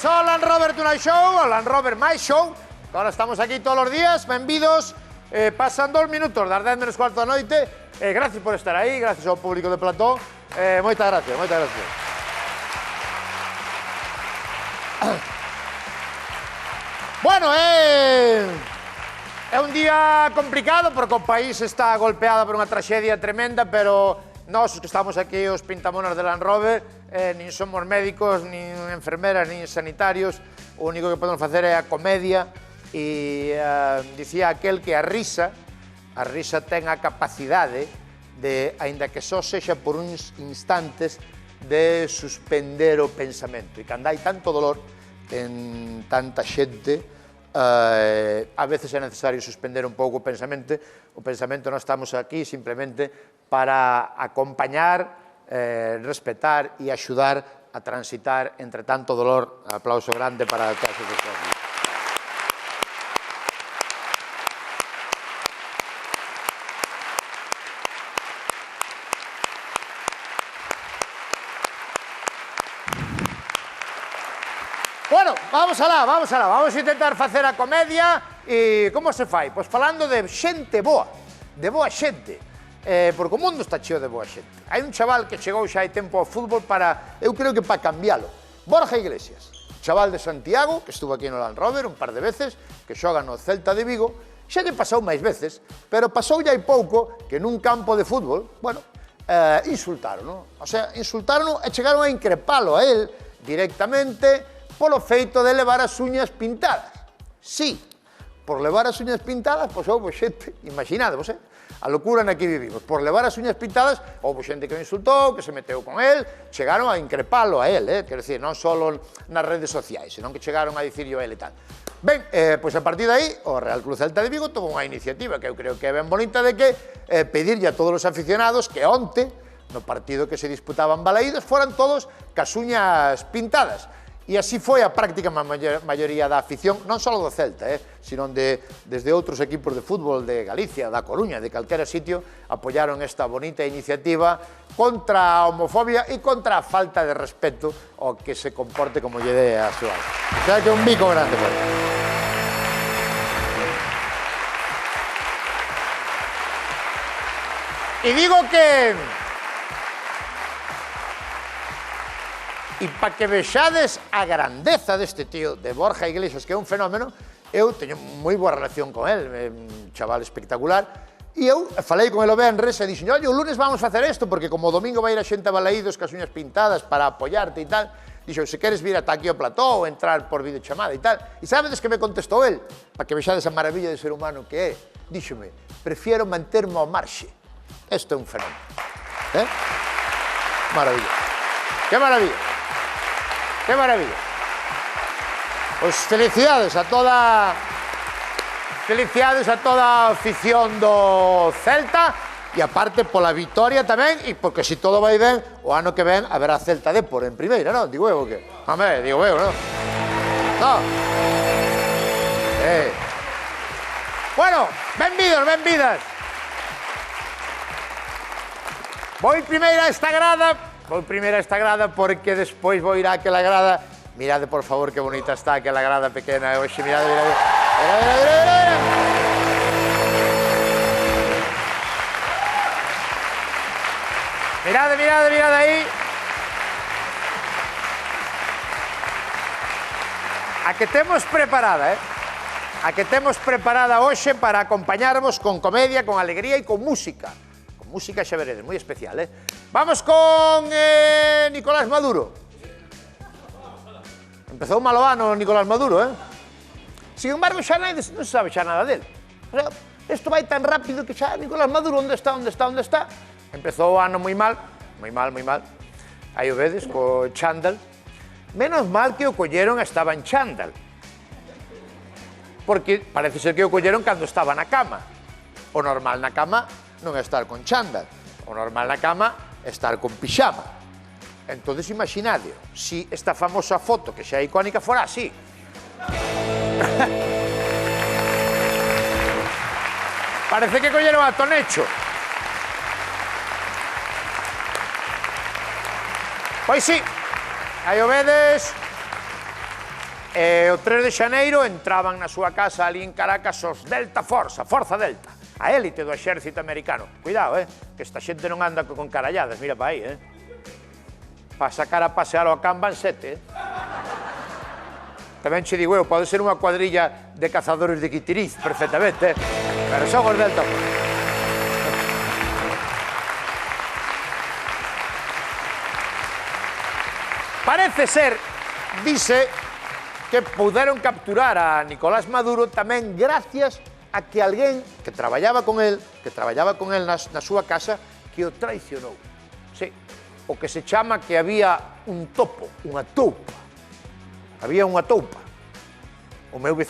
Benvidos ao Land Rover Tonight Show, ao Land Rover My Show. Agora estamos aquí todos os días, benvidos. Pasan 2 minutos das 10 menos cuarto da noite. Gracias por estar aí, gracias ao público de Plató. Moitas gracias, moitas gracias. Bueno, é un día complicado porque o país está golpeado por unha traxedia tremenda, pero nós, os que estamos aquí, os pintamonas de Land Rover, nin somos médicos, nin enfermeras, nin sanitarios. O único que podemos facer é a comedia. E dicía aquel que a risa ten a capacidade de, aínda que só sexa por uns instantes, de suspender o pensamento. E cando hai tanto dolor en tanta xente, a veces é necesario suspender un pouco o pensamento. O pensamento non estamos aquí simplemente para acompañar, respetar e axudar a transitar entre tanto dolor. Aplauso grande para todas as persoas. Bueno, vamos alá, vamos a intentar facer a comedia. E como se fai? Pois falando de xente boa, de boa xente, porque o mundo está cheo de boa xente. Hai un chaval que chegou xa hai tempo ao fútbol para, eu creo que para cambiálo, Borja Iglesias, chaval de Santiago, que estuvo aquí no Land Rover un par de veces, que xoga no Celta de Vigo, xa lle pasou máis veces, pero pasou hai pouco que nun campo de fútbol, bueno, insultaron, non? O sea, insultaron e chegaron a increpalo a él directamente polo feito de levar as uñas pintadas. Sí, por levar as uñas pintadas, pois houve xente, imaginadevos, a locura na que vivimos. Por levar as uñas pintadas, houve xente que o insultou, que se meteu con él, chegaron a increpalo a él, quero dicir, non só nas redes sociais, senón que chegaron a dicirlo a él e tal. Ben, pois a partir de aí, o Real Club Celta de Vigo tomou unha iniciativa que eu creo que é ben bonita de que pedirlle a todos os aficionados que onte, no partido que se disputaban Balaídos, foran todos cas uñas pintadas. E así foi a práctica maioría da afición, non só do Celta, sino desde outros equipos de fútbol de Galicia, da Coruña, de calquera sitio, apoyaron esta bonita iniciativa contra a homofobia e contra a falta de respeto ao que se comporte como lle dé a súa. O sea que un bico grande por aí. E digo que... E para que vexades a grandeza deste tío, de Borja Iglesias, que é un fenómeno, eu teño moi boa relación con él, un chaval espectacular, e eu falei con el o venres e dixen, oi, o lunes vamos facer isto, porque como o domingo vai ir a xente a Balaídos cas uñas pintadas para apoiarte e tal, dixo, se queres vir ata aquí ao plató ou entrar por videochamada e tal, e sabedes que me contestou el, para que vexades a maravilla de ser humano que é, díxome, prefiero manterme ao marxe. Isto é un fenómeno. Maravilla. Que maravilla. ¡Qué maravilla! Pues felicidades a toda a afición do Celta e aparte pola vitoria tamén e porque se todo vai ben, o ano que ven haberá Celta Depor en primeira, non? Digo eu o que? Home, digo eu, non? Non? Bueno, benvidos, benvidas. Voy primeira a esta grada porque despois vou ir a aquela grada. Mirade, por favor, que bonita está aquela grada pequena. Oxe, mirade, mirade. Mirade, mirade, mirade aí. A que temos preparada, A que temos preparada hoxe para acompañarvos con comedia, con alegría e con música. Música xa veredes, moi especial, Vamos con Nicolás Maduro. Empezou mal o ano Nicolás Maduro, Sin embargo, xa non se sabe xa nada del. Isto vai tan rápido que xa Nicolás Maduro, onde está? Empezou o ano moi mal. Aí o vedes, co chándal. Menos mal que o colleron estaba en chándal. Porque parece ser que o colleron cando estaba na cama. O normal na cama non é estar con chándal, o normal na cama é estar con pixama. Entón, imaginade, si esta famosa foto, que xa é icónica, fora así. Parece que colleron a Tonecho. Pois sí, aí o vedes, E o 3 de xaneiro entraban na súa casa ali en Caracas os Delta Force, a Forza Delta, a élite do exército americano. Cuidado, que esta xente non anda con caralladas, mira pa aí, para sacar a pasear ao can van 7, Tamén che digo eu, pode ser unha cuadrilla de cazadores de quitiriz, perfectamente, pero son os Delta Force. Parece ser, dice, que puderon capturar a Nicolás Maduro tamén gracias a que alguén que traballaba con el na súa casa, que o traicionou. Sí, o que se chama que había un topo, unha toupa. Había unha toupa. O meu vecino